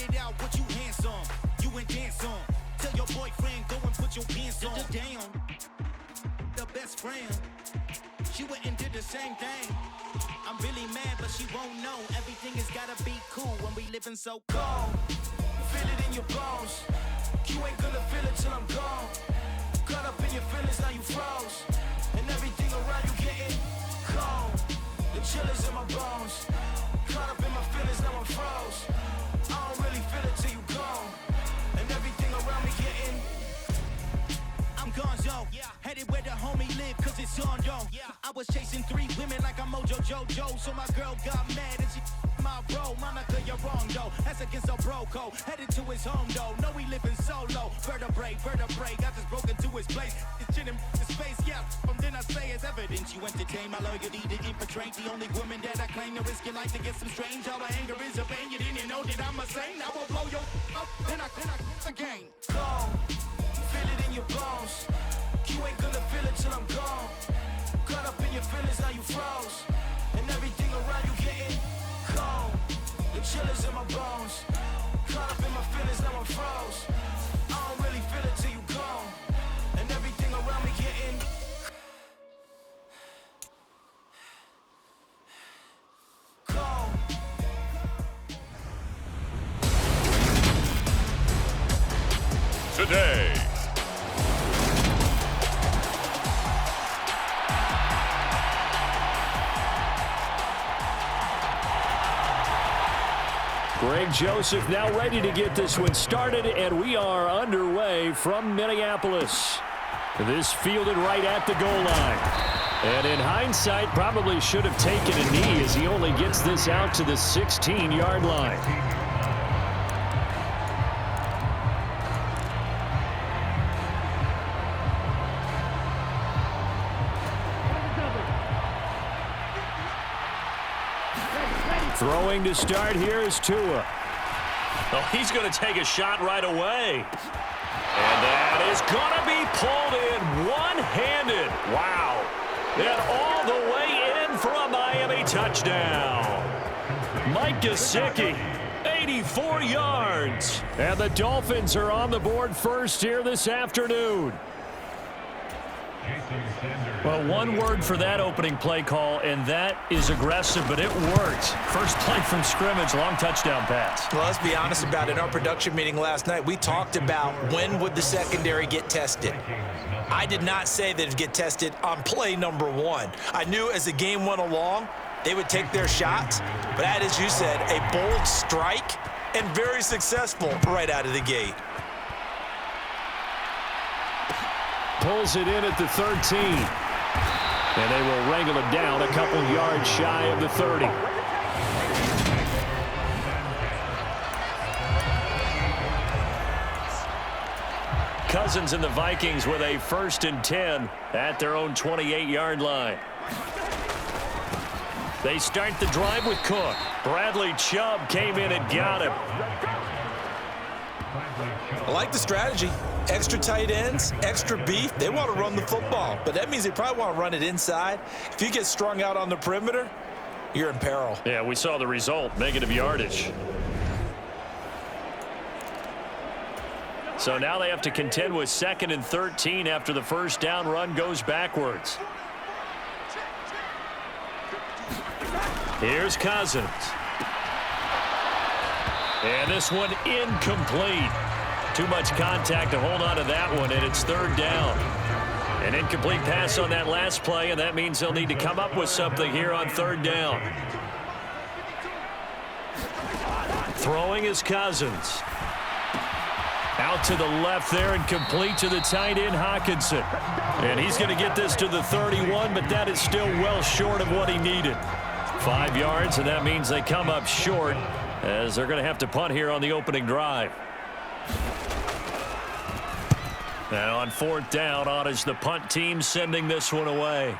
it out, what you handsome. You and dance on. Tell your boyfriend, go and put your pants on. Down. The best friend. She went and did the same thing. I'm really mad, but she won't know. Everything has gotta be cool when we living so cold. Feel it in your bones. You ain't gonna feel it till I'm gone. Caught up in your feelings, now you froze. And everything around you getting cold. The chill is in my bones. Caught up in my feelings, now I'm froze. I don't really feel it till you gone. And everything around me getting I'm gonzo, headed where the homie live, cause it's on, yo. I was chasing 3 women like I'm Mojo Jojo, so my girl got mad and she my bro. Monica, you're wrong, though. That's against our bro code. Headed to his home, though. No, he living solo. Vertebrae. I just broke into his place. His chin in his face, yeah. From then I say it's evidence. You entertain my loyalty to infiltrate the only woman that I claim to risk your life to get some strange. All my anger is a pain. You didn't know that I'm a saint. I will blow your up, then I again. Gone. Feel it in your bones. You ain't gonna feel it till I'm gone. Caught up in your feelings, now you froze. And everything around you getting cold. The chill is in my bones. Caught up in my feelings, now I'm froze. I don't really feel it till you gone. And everything around me getting cold. Today. Greg Joseph now ready to get this one started, and we are underway from Minneapolis. This fielded right at the goal line. And in hindsight, probably should have taken a knee as he only gets this out to the 16-yard line. Throwing to start here is Tua. Oh, he's going to take a shot right away. And that is going to be pulled in one-handed. Wow. And all the way in for a Miami touchdown. Mike Gesicki, 84 yards. And the Dolphins are on the board first here this afternoon. Well, one word for that opening play call, and that is aggressive, but it worked. First play from scrimmage, long touchdown pass. Well, let's be honest about it. In our production meeting last night, we talked about when would the secondary get tested. I did not say that it would get tested on play number 1. I knew as the game went along, they would take their shots, but that, as you said, a bold strike and very successful right out of the gate. Pulls it in at the 13. And they will wrangle it down a couple yards shy of the 30. Cousins and the Vikings with a 1st and 10 at their own 28-yard line. They start the drive with Cook. Bradley Chubb came in and got him. I like the strategy. Extra tight ends, extra beef. They want to run the football, but that means they probably want to run it inside. If you get strung out on the perimeter, you're in peril. Yeah, we saw the result, negative yardage. So now they have to contend with 2nd and 13 after the first down run goes backwards. Here's Cousins. And this one incomplete. Too much contact to hold on to that one, and it's 3rd down. An incomplete pass on that last play, and that means they'll need to come up with something here on 3rd down. Throwing is Cousins. Out to the left there and complete to the tight end, Hockenson. And he's going to get this to the 31, but that is still well short of what he needed. 5 yards, and that means they come up short as they're going to have to punt here on the opening drive. Now on 4th down, on is the punt team sending this one away.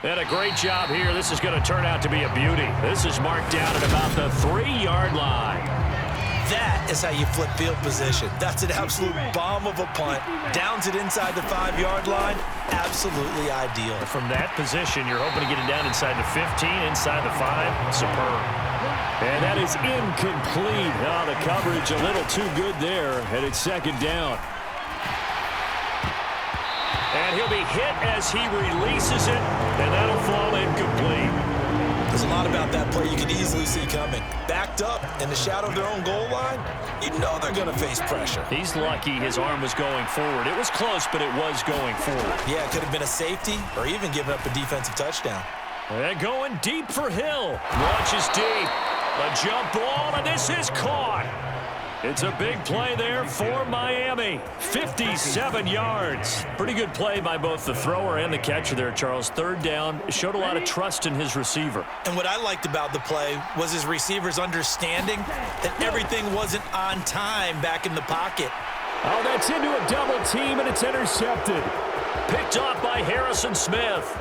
And a great job here. This is going to turn out to be a beauty. This is marked down at about the 3-yard line. That is how you flip field position. That's an absolute bomb of a punt. Downs it inside the 5-yard line. Absolutely ideal. From that position, you're hoping to get it down inside the 15, inside the 5. Superb. And that is incomplete. Oh, the coverage a little too good there, and it's second down. And he'll be hit as he releases it, and that'll fall incomplete. There's a lot about that play you could easily see coming. Backed up in the shadow of their own goal line, you know they're going to face pressure. He's lucky his arm was going forward. It was close, but it was going forward. Yeah, it could have been a safety or even given up a defensive touchdown. And going deep for Hill. Launches deep. A jump ball, and this is caught. It's a big play there for Miami. 57 yards. Pretty good play by both the thrower and the catcher there, Charles. Third down. Showed a lot of trust in his receiver. And what I liked about the play was his receivers understanding that everything wasn't on time back in the pocket. Oh, that's into a double team, and it's intercepted. Picked off by Harrison Smith.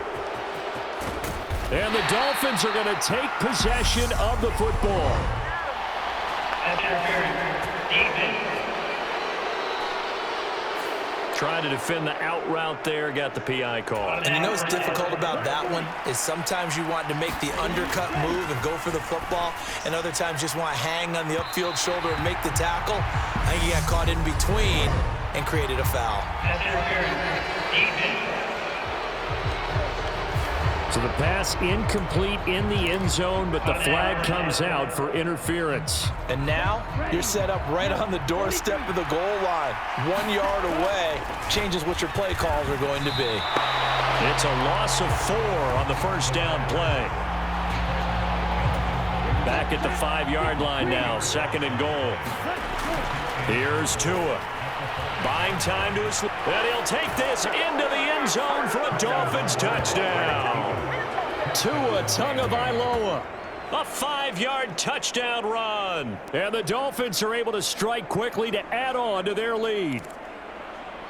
And the Dolphins are going to take possession of the football. Trying to defend the out route there, got the PI call. And you know what's difficult about that one is sometimes you want to make the undercut move and go for the football, and other times just want to hang on the upfield shoulder and make the tackle. I think he got caught in between and created a foul. So the pass incomplete in the end zone, but the flag comes out for interference. And now you're set up right on the doorstep of the goal line. 1 yard away changes what your play calls are going to be. It's a loss of 4 on the first down play. Back at the 5-yard line now, second and goal. Here's Tua. Buying time to his... And he'll take this into the end zone for a Dolphins touchdown. Tua Tagovailoa. A 5-yard touchdown run. And the Dolphins are able to strike quickly to add on to their lead.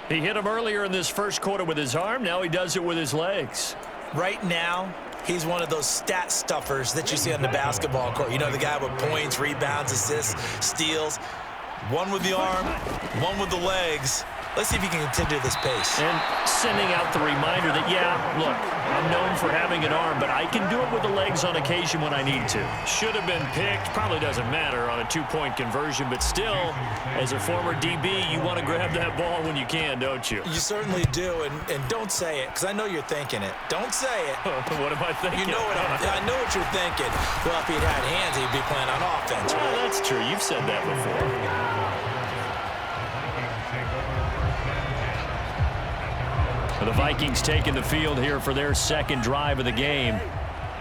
He hit him earlier in this first quarter with his arm. Now he does it with his legs. Right now, he's one of those stat stuffers that you see on the basketball court. You know, the guy with points, rebounds, assists, steals. One with the arm, one with the legs. Let's see if he can continue this pace. And sending out the reminder that, yeah, look, I'm known for having an arm, but I can do it with the legs on occasion when I need to. Should have been picked. Probably doesn't matter on a 2-point conversion, but still, as a former DB, you want to grab that ball when you can, don't you? You certainly do, and don't say it, because I know you're thinking it. Don't say it. What am I thinking? You know what I know what you're thinking. Well, if he'd had hands, he'd be playing on offense. Well, that's true. You've said that before. The Vikings taking the field here for their second drive of the game.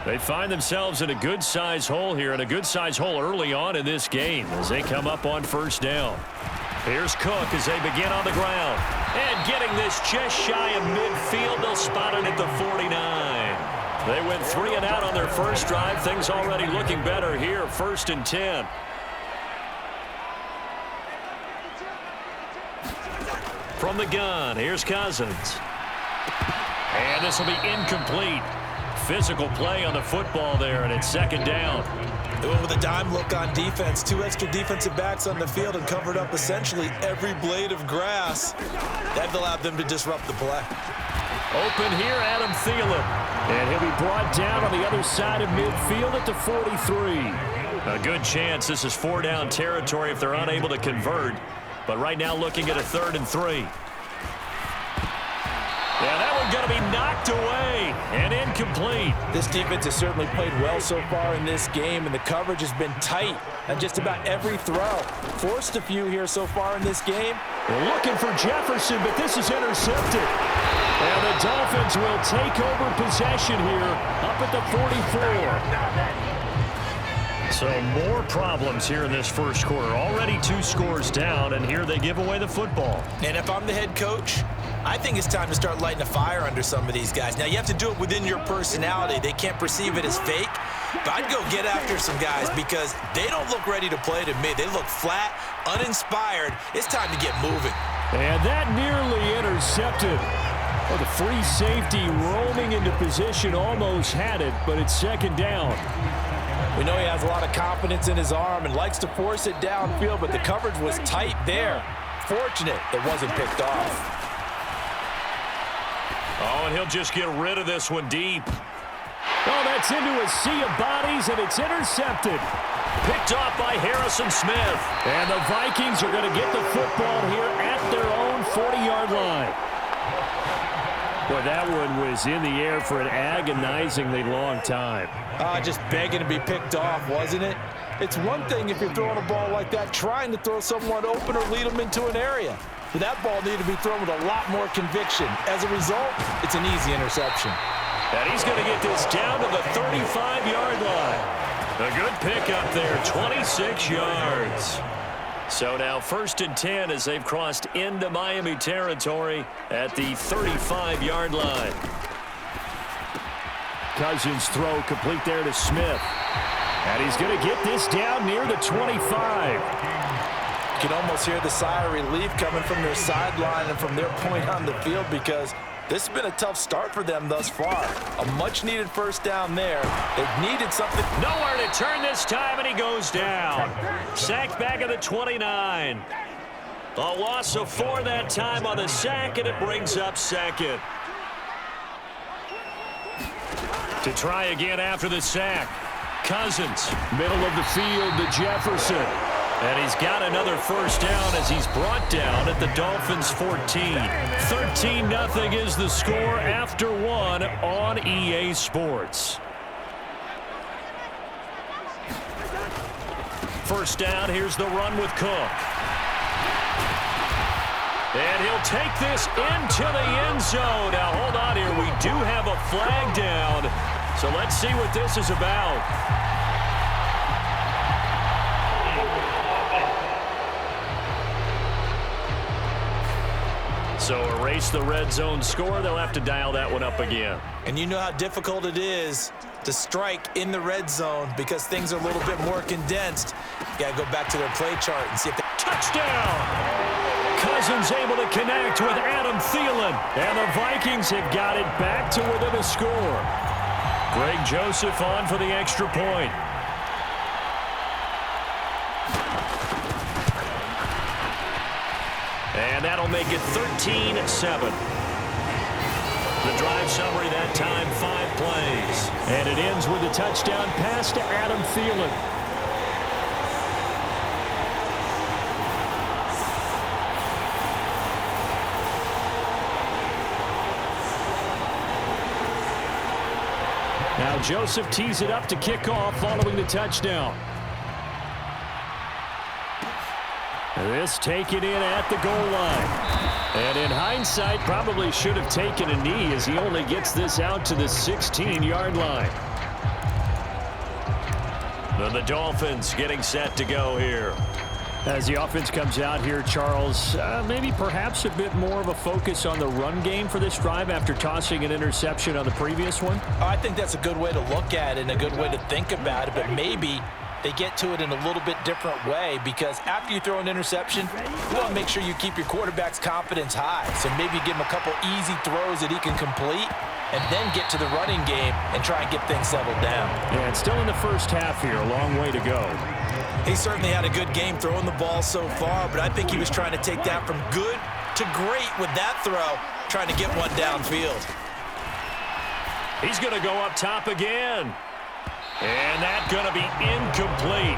They find themselves in a good-size hole here, and a good-size hole early on in this game as they come up on first down. Here's Cook as they begin on the ground. And getting this just shy of midfield, they'll spot it at the 49. They went 3 and out on their first drive. Things already looking better here, 1st and 10. From the gun, here's Cousins. And this will be incomplete. Physical play on the football there, and it's second down. They went with a dime look on defense. 2 extra defensive backs on the field and covered up essentially every blade of grass. That allowed them to disrupt the play. Open here, Adam Thielen. And he'll be brought down on the other side of midfield at the 43. A good chance this is 4-down territory if they're unable to convert. But right now looking at a 3rd and 3. Yeah, that one's going to be knocked away and incomplete. This defense has certainly played well so far in this game, and the coverage has been tight on just about every throw. Forced a few here so far in this game. We're looking for Jefferson, but this is intercepted. And the Dolphins will take over possession here up at the 44. So more problems here in this first quarter. Already 2 scores down, and here they give away the football. And if I'm the head coach, I think it's time to start lighting a fire under some of these guys. Now, you have to do it within your personality. They can't perceive it as fake. But I'd go get after some guys because they don't look ready to play to me. They look flat, uninspired. It's time to get moving. And that nearly intercepted. Well, the free safety roaming into position almost had it, but it's second down. We know he has a lot of confidence in his arm and likes to force it downfield, but the coverage was tight there. Fortunate it wasn't picked off. Oh, and he'll just get rid of this one deep. Oh, that's into a sea of bodies, and it's intercepted. Picked off by Harrison Smith. And the Vikings are going to get the football here at their own 40-yard line. Boy, that one was in the air for an agonizingly long time. Just begging to be picked off, wasn't it? It's one thing if you're throwing a ball like that, trying to throw someone open or lead them into an area. But that ball needed to be thrown with a lot more conviction. As a result, it's an easy interception. And he's going to get this down to the 35-yard line. A good pick up there, 26 yards. So now 1st and 10 as they've crossed into Miami territory at the 35-yard line. Cousins throw complete there to Smith. And he's going to get this down near the 25. You can almost hear the sigh of relief coming from their sideline and from their point on the field because this has been a tough start for them thus far. A much-needed first down there. They've needed something. Nowhere to turn this time, and he goes down. Sacked back at the 29. A loss of 4 that time on the sack, and it brings up 2nd. To try again after the sack. Cousins, middle of the field to Jefferson. And he's got another first down as he's brought down at the Dolphins' 14. 13-0 is the score after 1 on EA Sports. First down, here's the run with Cook. And he'll take this into the end zone. Now, hold on here. We do have a flag down. So let's see what this is about. So erase the red zone score. They'll have to dial that one up again. And you know how difficult it is to strike in the red zone because things are a little bit more condensed. You got to go back to their play chart and see if they... Touchdown! Cousins able to connect with Adam Thielen. And the Vikings have got it back to within a score. Greg Joseph on for the extra point. And that'll make it 13-7. The drive summary that time, 5 plays. And it ends with a touchdown pass to Adam Thielen. Now Joseph tees it up to kick off following the touchdown. This taken in at the goal line. And in hindsight, probably should have taken a knee as he only gets this out to the 16-yard line. The Dolphins getting set to go here. As the offense comes out here, Charles, maybe perhaps a bit more of a focus on the run game for this drive after tossing an interception on the previous one? I think that's a good way to look at it and a good way to think about it, but maybe they get to it in a little bit different way because after you throw an interception, you want to make sure you keep your quarterback's confidence high. So maybe give him a couple easy throws that he can complete and then get to the running game and try and get things settled down. Yeah, it's still in the first half here. A long way to go. He certainly had a good game throwing the ball so far, but I think he was trying to take that from good to great with that throw, trying to get one downfield. He's going to go up top again. And that's going to be incomplete.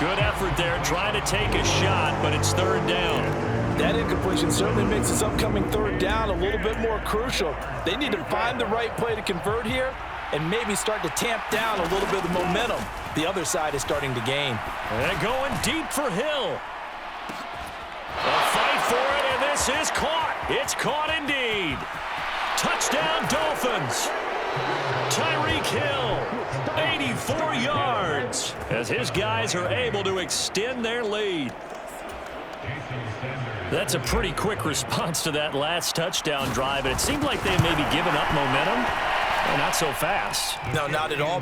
Good effort there trying to take a shot, but it's 3rd down. That incompletion certainly makes this upcoming 3rd down a little bit more crucial. They need to find the right play to convert here and maybe start to tamp down a little bit of momentum. The other side is starting to gain. And going deep for Hill. A fight for it, and this is caught. It's caught indeed. Touchdown, Dolphins. Tyreek Hill, 84 yards, as his guys are able to extend their lead. That's a pretty quick response to that last touchdown drive, and it seemed like they may be giving up momentum. Well, not so fast. No, not at all.